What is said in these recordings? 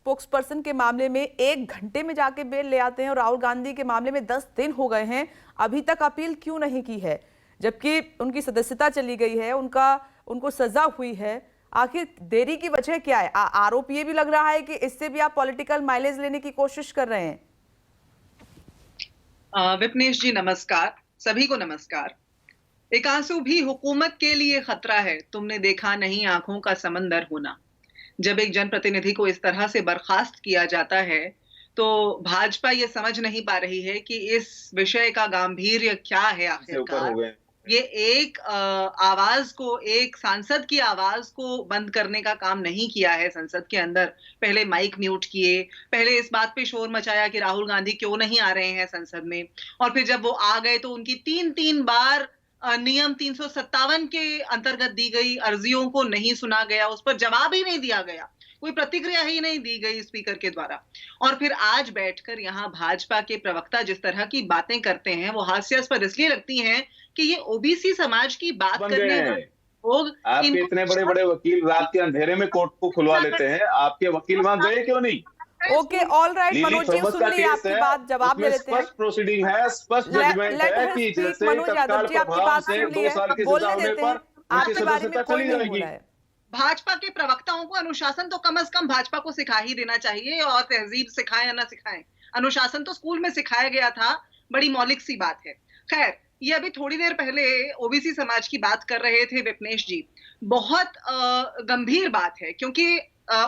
Spokes person के मामले में 1 घंटे में जाके बेल ले आते हैं और राहुल गांधी के मामले में 10 दिन हो गए हैं, अभी तक अपील क्यों नहीं की है? जबकि उनकी सदस्यता चली गई है, उनको सजा हुई है। आखिर देरी की वजह क्या है? आरोप ये भी लग रहा है कि इससे भी आप पॉलिटिकल माइलेज लेने की कोशिश कर रहे हैं। विपनेश जी नमस्कार, सभी को नमस्कार। एक आंसू भी हुकूमत के लिए खतरा है, तुमने देखा नहीं आंखों का समंदर होना। जब एक जनप्रतिनिधि को इस तरह से बर्खास्त किया जाता है, तो भाजपा ये समझ नहीं पा रही है कि इस विषय का गांभीर्य क्या है आखिरकार। ये एक आवाज को, एक सांसद की आवाज को बंद करने का काम नहीं किया है संसद के अंदर। पहले माइक म्यूट किए, पहले इस बात पे शोर मचाया कि राहुल गांधी क्यों नहीं आ रहे हैं संसद में, और फिर जब वो आ गए तो उनकी 3-3 बार नियम 357 के अंतर्गत दी गई अर्जियों को नहीं सुना गया, उस पर जवाब ही नहीं दिया गया, कोई प्रतिक्रिया ही नहीं दी गई स्पीकर के द्वारा। और फिर आज बैठकर यहाँ भाजपा के प्रवक्ता जिस तरह की बातें करते हैं, वो हास्यास्पद इसलिए लगती हैं कि ये ओबीसी समाज की बात करने लोग, आपके इतने बड़े बड़े वकील रात के अंधेरे में कोर्ट को खुलवा लेते हैं, आपके वकील वहां गए क्यों नहीं? Okay, all right Manoj ji, सुन ली आपकी बात, जवाब ले लेते हैं। स्पष्ट प्रोसीडिंग है, स्पष्ट जजमेंट है कि जैसे तत्काल प्रभाव से 2 साल की सजा होने पर उनकी सदस्यता चली जाएगी। भाजपा के प्रवक्ताओं को अनुशासन तो कम से कम भाजपा को सिखा ही देना चाहिए, और तहजीब सिखाएं या ना सिखाएं, अनुशासन तो स्कूल में सिखाया गया था, बड़ी मौलिक सी बात है। खैर, ये अभी थोड़ी देर पहले ओबीसी समाज की बात कर रहे थे विपनेश जी, बहुत गंभीर बात है, क्योंकि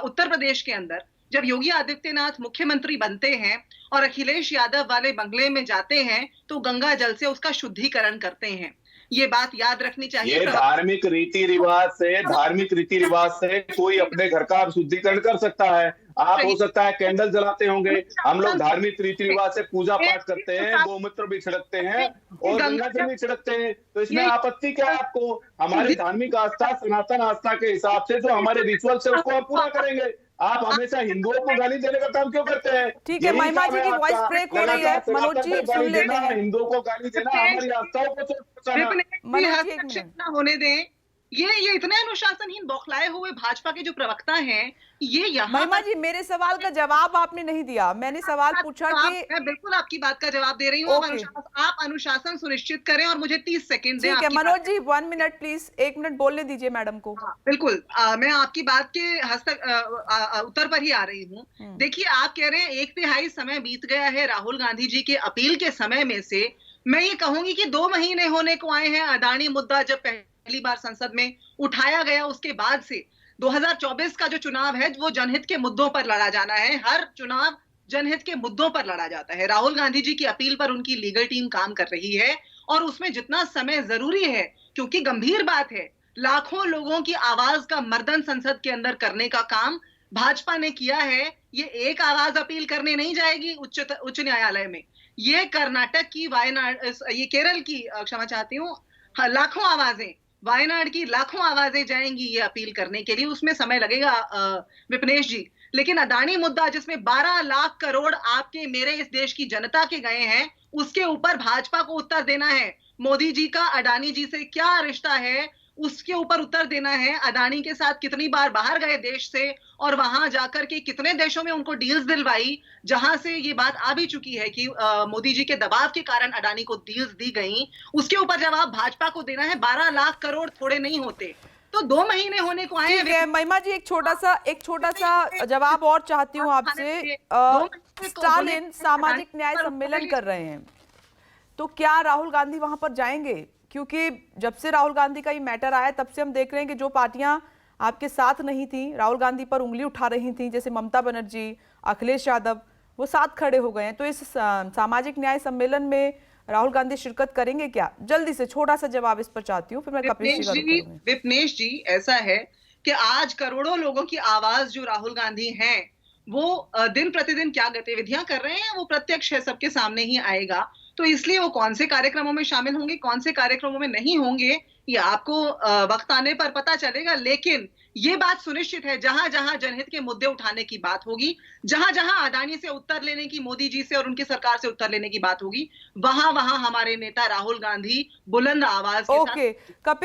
उत्तर प्रदेश के अंदर जब योगी आदित्यनाथ मुख्यमंत्री बनते हैं और अखिलेश यादव वाले बंगले में जाते हैं, तो गंगा जल से उसका शुद्धिकरण करते हैं। ये बात याद रखनी चाहिए। ये धार्मिक रीति रिवाज से कोई अपने घर का शुद्धिकरण कर सकता है। आप हो सकता है कैंडल जलाते होंगे, हम लोग धार्मिक रीति रिवाज से पूजा पाठ करते हैं, गोमूत्र भी छिड़कते हैं और गंगा जल भी छिड़कते हैं, तो इसमें आपत्ति क्या है आपको? हमारी धार्मिक आस्था, सनातन आस्था के हिसाब से जो हमारे रिचुअल है उसको हम पूरा करेंगे। आप हमेशा हिंदुओं को गाली देने का काम क्यों करते हैं? ठीक है, महिमा जी की वॉइस ब्रेक हो रही है, मनोज जी सुन लेते हैं। हिंदुओं को गाली देना, हमारी आस्थाओं को हस्तक्षेप होने दें। ये इतने अनुशासनहीन बौखलाए हुए भाजपा के जो प्रवक्ता हैं, ये यहाँ महिमा जी, मेरे सवाल का जवाब आपने नहीं दिया। मैंने सवाल पूछा कि मैं बिल्कुल आपकी बात का जवाब दे रही हूँ। आप अनुशासन सुनिश्चित करें और मुझे 30 सेकंड दें। ठीक है Manoj ji, 1 minute please, 1 minute बोलने दीजिए मैडम को। बिल्कुल, मैं आपकी बात के उत्तर पर ही आ रही हूँ। देखिए, आप कह रहे हैं 1/3 समय बीत गया है राहुल गांधी जी के अपील के समय में से। मैं ये कहूंगी कि 2 महीने होने को आए हैं। अडानी मुद्दा जब पहली बार संसद में उठाया गया, उसके बाद से 2024 का जो चुनाव है वो जनहित के मुद्दों पर लड़ा जाना है। हर चुनाव जनहित के मुद्दों पर लड़ा जाता है। राहुल गांधी जी की अपील पर उनकी लीगल टीम काम कर रही है, और उसमें जितना समय जरूरी है, क्योंकि गंभीर बात है, लाखों लोगों की आवाज का मर्दन संसद के अंदर करने का काम भाजपा ने किया है। ये एक आवाज अपील करने नहीं जाएगी उच्च न्यायालय में। ये कर्नाटक की, वायनाड, ये केरल की, क्षमा चाहती हूँ, लाखों आवाजें, वायनाड की लाखों आवाजें जाएंगी ये अपील करने के लिए। उसमें समय लगेगा विपनेश जी। लेकिन अडानी मुद्दा, जिसमें 12 लाख करोड़ आपके मेरे इस देश की जनता के गए हैं, उसके ऊपर भाजपा को उत्तर देना है। मोदी जी का अडानी जी से क्या रिश्ता है, उसके ऊपर उत्तर देना है। अडानी के साथ कितनी बार बाहर गए देश से, और वहां जाकर के कितने देशों में उनको डील्स दिलवाई, जहां से ये बात आ भी चुकी है कि मोदी जी के दबाव के कारण अडानी को डील्स दी गई। उसके ऊपर जवाब भाजपा को देना है। 12 लाख करोड़ थोड़े नहीं होते, तो 2 महीने होने को आए हैं। महिमा जी, एक छोटा सा जवाब और चाहती हूँ आपसे। स्टालिन सामाजिक न्याय सम्मेलन कर रहे हैं, तो क्या राहुल गांधी वहां पर जाएंगे? क्योंकि जब से राहुल गांधी का ये मैटर आया, तब से हम देख रहे हैं कि जो पार्टियां आपके साथ नहीं थी, राहुल गांधी पर उंगली उठा रही थी, जैसे ममता बनर्जी, अखिलेश यादव, वो साथ खड़े हो गए हैं। तो इस सामाजिक न्याय सम्मेलन में राहुल गांधी शिरकत करेंगे क्या? जल्दी से छोटा सा जवाब इस पर चाहती हूँ, फिर मैं विपनेश जी, ऐसा है कि आज करोड़ों लोगों की आवाज जो राहुल गांधी हैं, वो दिन प्रतिदिन क्या गतिविधियां कर रहे हैं, वो प्रत्यक्ष है, सबके सामने ही आएगा। तो इसलिए वो कौन से कार्यक्रमों में शामिल होंगे, कौन से कार्यक्रमों में नहीं होंगे, ये आपको वक्त आने पर पता चलेगा। लेकिन ये बात सुनिश्चित है, जहां जहां जनहित के मुद्दे उठाने की बात होगी, जहां जहां अडानी से उत्तर लेने की, मोदी जी से और उनकी सरकार से उत्तर लेने की बात होगी, वहां वहां हमारे नेता राहुल गांधी बुलंद आवाज के साथ